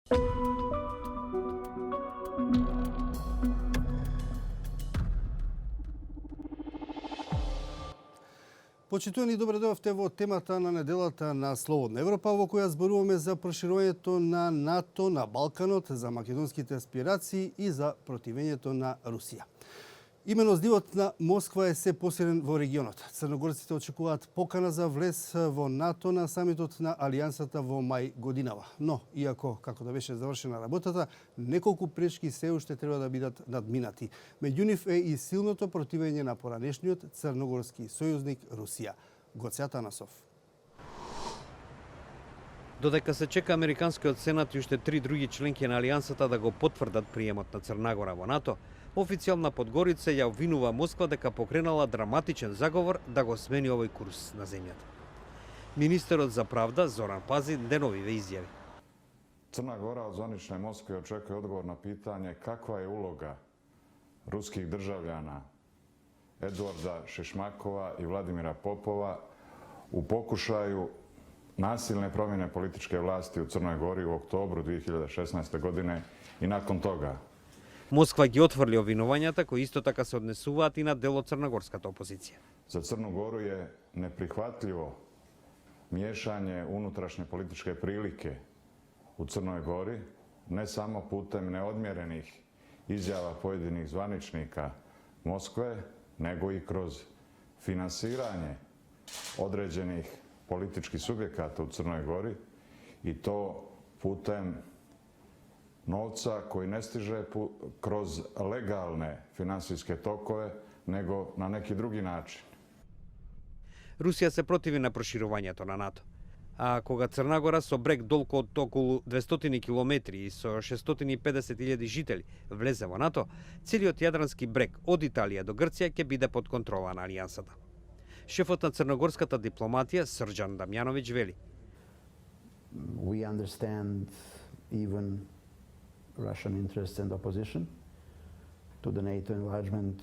Почитувани, добре дојавте во темата на неделата на Слободна Европа, во која зборуваме за проширувањето на НАТО на Балканот, за македонските аспирации и за противењето на Русија. Имено здивот на Москва е се посилен во регионот. Црногорците очекуваат покана за влез во НАТО на самитот на Алијансата во мај годинава. Но, иако, како да беше завршена работата, неколку пречки се уште треба да бидат надминати. Меѓу нив е и силното противење на поранешниот црногорски сојузник Русија. Гоце Атанасов. Додека се чека Американскиот сенат и уште 3 други членки на Алијансата да го потврдат приемот на Црнагора во НАТО, официјална Подгорица ја обвинува Москва дека покренала драматичен заговор да го смени овој курс на земјата. Министерот за правда Зоран Пазин деновиве изјави. Crna Gora od zvanične Moskve očekuje odgovor na pitanje kakva je uloga ruskih državljana Eduarda Šešmakova i Vladimira Popova u pokušaju nasilne promjene političke vlasti u Crnoj Gori u oktobru 2016. godine i nakon toga. Москва ги отфрли обвинувањата кои исто така се однесуваат и на дел од црногорската опозиција. Za Crnu Goru je neprihvatljivo miješanje unutrašnje političke prilike u Crnoj Gori, ne samo putem neodmjerenih izjava pojedinih zvaničnika Moskve, nego i kroz finansiranje određenih političkih subjekata u Crnoj Gori i to putem novca koji ne stiže kroz legalne finansijske tokove, nego na neki drugi način. Русија се противи на проширувањето на НАТО. А кога Црнагора со брег долго од околу 200 километри и со 650.000 жители влезе во НАТО, целиот јадрански брег од Италија до Грција ќе биде под контрола на Алијансата. Шефот на црногорската дипломатија Срđan Damjanović вели: We understand even Russian interests and opposition to the NATO enlargement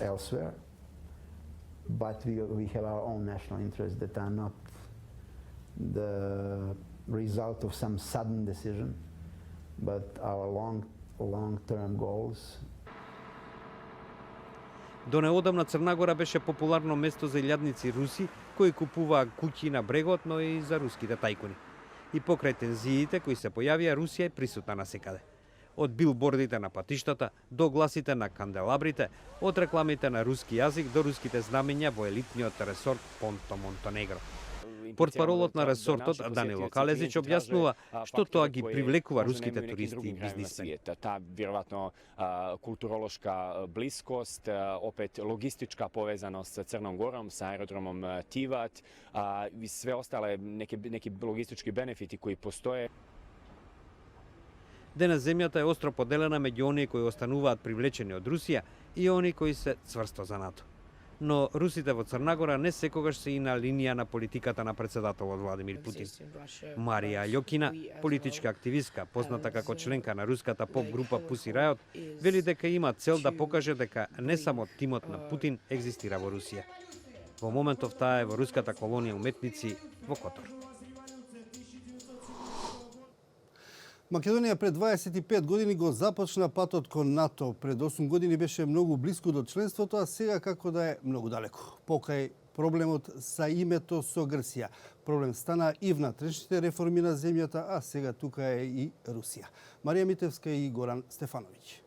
elsewhere, but we have our own national interests that are not the result of some sudden decision, but our long-term goals. До неодамна Црнагора беше популарно место за илјадници руси кои купуваа куќи на брегот, но и за руските тајкуни. И покрај тензиите кои се појавија, Русија е присутна насекаде. Од билбордите на патиштата до гласите на канделабрите, од рекламите на руски јазик до руските знамења во елитниот ресорт Понто Монтенегро. Портпаролот на ресортот Данило Калезич објаснува што тоа ги привлекува руските туристи и бизнисмени. Та веројатно културолошка блискост, опет логистичка повезаност со Црном Гором, со аеродромом Тиват и све остале неки логистички бенефити кои постоje. Денес земјата е остро поделена меѓу оние кои остануваат привлечени од Русија и оние кои се цврсто за НАТО. Но русите во Црнагора не секогаш се и на линија на политиката на председателот Владимир Путин. Марија Љокина, политичка активистка, позната како членка на руската поп група Pussy Riot, вели дека има цел да покаже дека не само тимот на Путин екзистира во Русија. Во моментов таа е во руската колонија уметници во Котор. Македонија пред 25 години го започна патот кон НАТО. Пред 8 години беше многу близко до членството, а сега како да е многу далеко. Покај проблемот са името со Грција. Проблем стана и внатрешните реформи на земјата, а сега тука е и Русија. Марија Митевска и Горан Стефановиќ.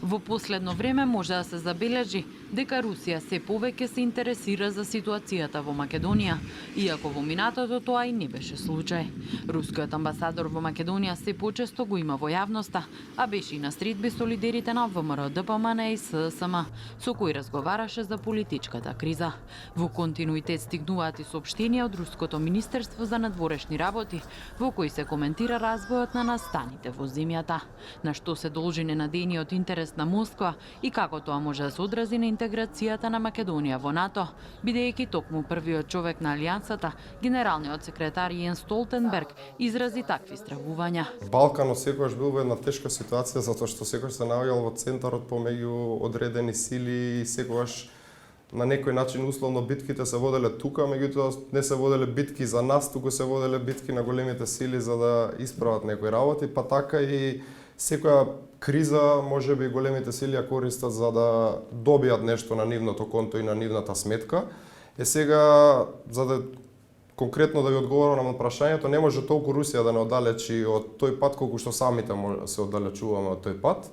Во последно време може да се забележи дека Русија се повеќе се интересира за ситуацијата во Македонија, иако во минатото тоа и не беше случај. Рускиот амбасадор во Македонија се почесто го има во јавноста, а беше и на средби со лидерите на ВМРО, ДПМН и ССМ, со кои разговараше за политичката криза. Во континуитет стигнуваат и соопштенија од Руското министерство за надворешни работи, во кои се коментира развојот на настаните во земјата, на што се должи ненадејниот интерес на Москва и како тоа може да се одрази на интеграцијата на Македонија во НАТО, бидејќи токму првиот човек на Алијансата, генералниот секретар Јенс Столтенберг, изрази такви стравувања. Балканот секогаш бил во една тешка ситуација затоа што секогаш се наоѓал во центарот помеѓу одредени сили и секогаш на некој начин условно битките се воделе тука, меѓутоа не се воделе битки за нас, туку се воделе битки на големите сили за да исправат некои работи, па така и секоја криза можеби големите сили ја користат за да добијат нешто на нивното конто и на нивната сметка. Сега, за да конкретно да ви одговорам на прашањето, не може толку Русија да не оддалечи од тој пат колку што самите се оддалечуваме од тој пат.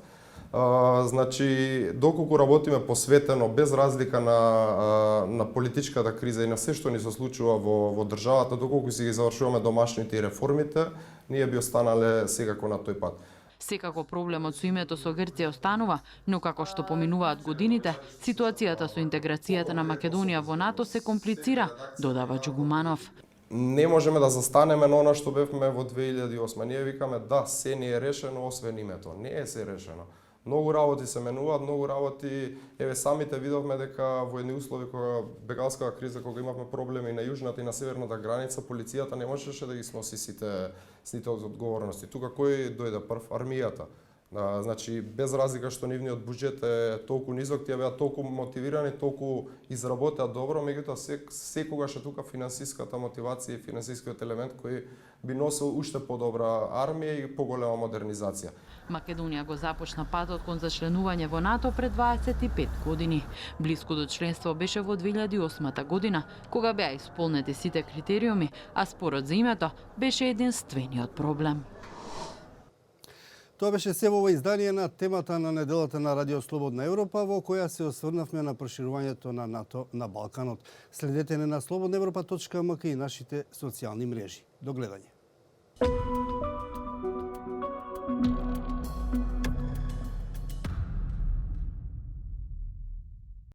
Значи, доколку работиме посветено, без разлика на политичката криза и на се што ни се случува во државата, доколку си ги завршуваме домашните и реформите, ние би останале секако на тој пат. Секако проблемот со името со Грција останува, но како што поминуваат годините, ситуацијата со интеграцијата на Македонија во НАТО се комплицира, додава Джугуманов. Не можеме да застанеме на она што бевме во 2008. Ние викаме да, се не е решено освен името. Не е се решено. Многу работи се менуваат, многу работи, еве самите видовме дека во едни услови кога бегалската криза, кога имавме проблеми на јужната и на северната граница, полицијата не можеше да ги сноси сите одговорности. Тука кој дојде прв? Армијата. Значи, без разлика што нивниот буџет е толку низок, тие беа толку мотивирани, толку изработеа добро, меѓутоа секогаш е тука финансиската мотивација и финансискиот елемент кој би носил уште подобра армија и поголема модернизација. Македонија го започна патот кон зачленување во НАТО пред 25 години. Блиску до членство беше во 2008 година, кога беа исполнети сите критериуми, а спорот за името беше единствениот проблем. Тоа беше се во ова издание на темата на неделата на Радио Слободна Европа, во која се осврнавме на проширувањето на НАТО на Балканот. Следете не на slobodnaevropa.mk и нашите социјални мрежи. До гледање.